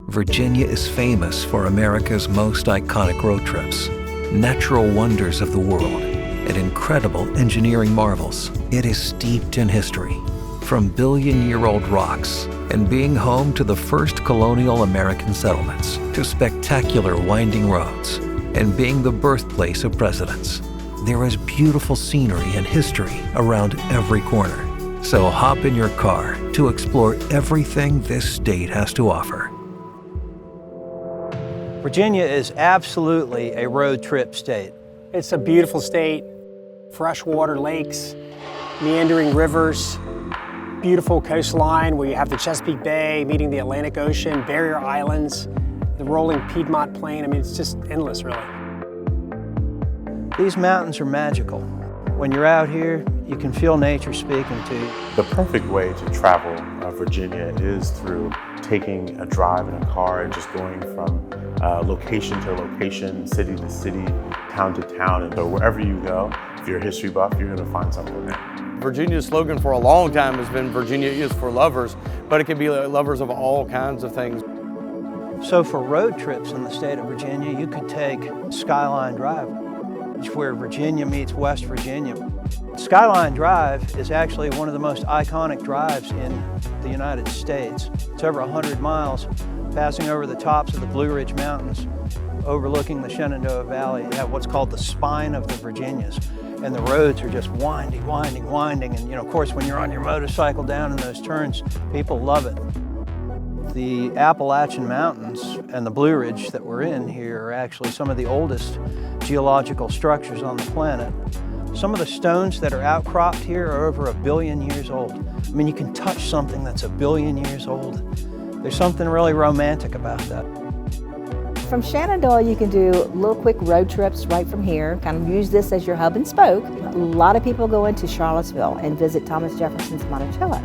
Virginia is famous for America's most iconic road trips, natural wonders of the world, and incredible engineering marvels. It is steeped in history, from billion-year-old rocks and being home to the first colonial American settlements, to spectacular winding roads and being the birthplace of presidents. There is beautiful scenery and history around every corner. So hop in your car to explore everything this state has to offer. Virginia is absolutely a road trip state. It's a beautiful state, freshwater lakes, meandering rivers, beautiful coastline where you have the Chesapeake Bay meeting the Atlantic Ocean, barrier islands, the rolling Piedmont Plain. I mean, it's just endless, really. These mountains are magical. When you're out here, you can feel nature speaking to you. The perfect way to travel Virginia is through taking a drive in a car and just going from location to location, city to city, town to town. And so wherever you go, if you're a history buff, you're gonna find something there. Virginia's slogan for a long time has been Virginia is for lovers, but it can be lovers of all kinds of things. So for road trips in the state of Virginia, you could take Skyline Drive, where Virginia meets West Virginia. Skyline Drive is actually one of the most iconic drives in the United States. It's over 100 miles, passing over the tops of the Blue Ridge Mountains, overlooking the Shenandoah Valley. You have what's called the spine of the Virginias, and the roads are just winding, winding, winding. And of course, when you're on your motorcycle down in those turns, people love it. The Appalachian Mountains and the Blue Ridge that we're in here are actually some of the oldest geological structures on the planet. Some of the stones that are outcropped here are over 1 billion years old. I mean, you can touch something that's 1 billion years old. There's something really romantic about that. From Shenandoah, you can do little quick road trips right from here, kind of use this as your hub and spoke. A lot of people go into Charlottesville and visit Thomas Jefferson's Monticello.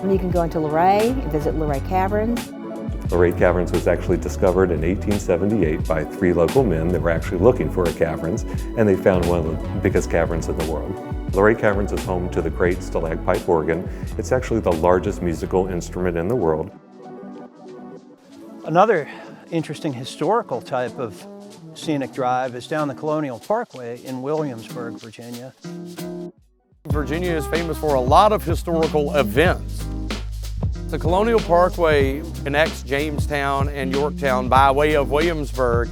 You can go into Luray and visit Luray Caverns. Luray Caverns was actually discovered in 1878 by 3 local men that were actually looking for caverns, and they found one of the biggest caverns in the world. Luray Caverns is home to the great stalagpipe organ. It's actually the largest musical instrument in the world. Another interesting historical type of scenic drive is down the Colonial Parkway in Williamsburg, Virginia. Virginia is famous for a lot of historical events. The Colonial Parkway connects Jamestown and Yorktown by way of Williamsburg.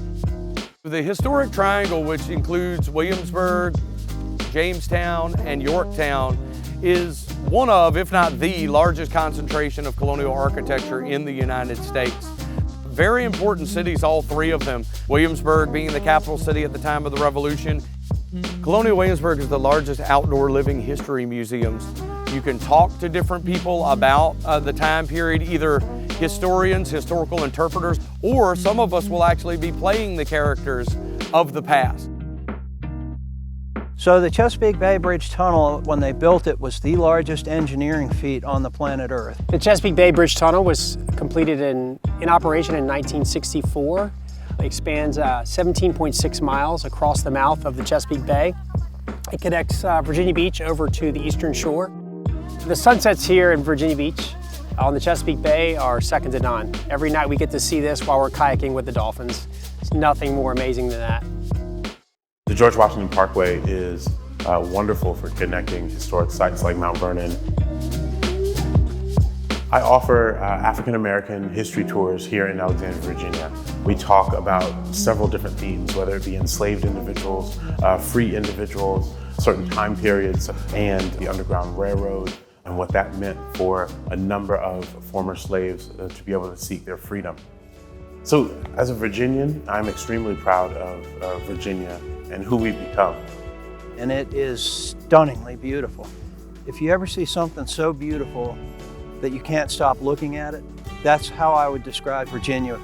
The historic triangle, which includes Williamsburg, Jamestown, and Yorktown, is one of, if not the largest concentration of colonial architecture in the United States. Very important cities, all 3 of them. Williamsburg being the capital city at the time of the Revolution. Colonial Williamsburg is the largest outdoor living history museums. You can talk to different people about the time period, either historians, historical interpreters, or some of us will actually be playing the characters of the past. So the Chesapeake Bay Bridge Tunnel, when they built it, was the largest engineering feat on the planet Earth. The Chesapeake Bay Bridge Tunnel was completed in operation in 1964. It spans 17.6 miles across the mouth of the Chesapeake Bay. It connects Virginia Beach over to the eastern shore. The sunsets here in Virginia Beach on the Chesapeake Bay are second to none. Every night we get to see this while we're kayaking with the dolphins. It's nothing more amazing than that. The George Washington Parkway is wonderful for connecting historic sites like Mount Vernon. I offer African American history tours here in Alexandria, Virginia. We talk about several different themes, whether it be enslaved individuals, free individuals, certain time periods, and the Underground Railroad, and what that meant for a number of former slaves to be able to seek their freedom. So as a Virginian, I'm extremely proud of Virginia and who we've become. And it is stunningly beautiful. If you ever see something so beautiful that you can't stop looking at it, that's how I would describe Virginia.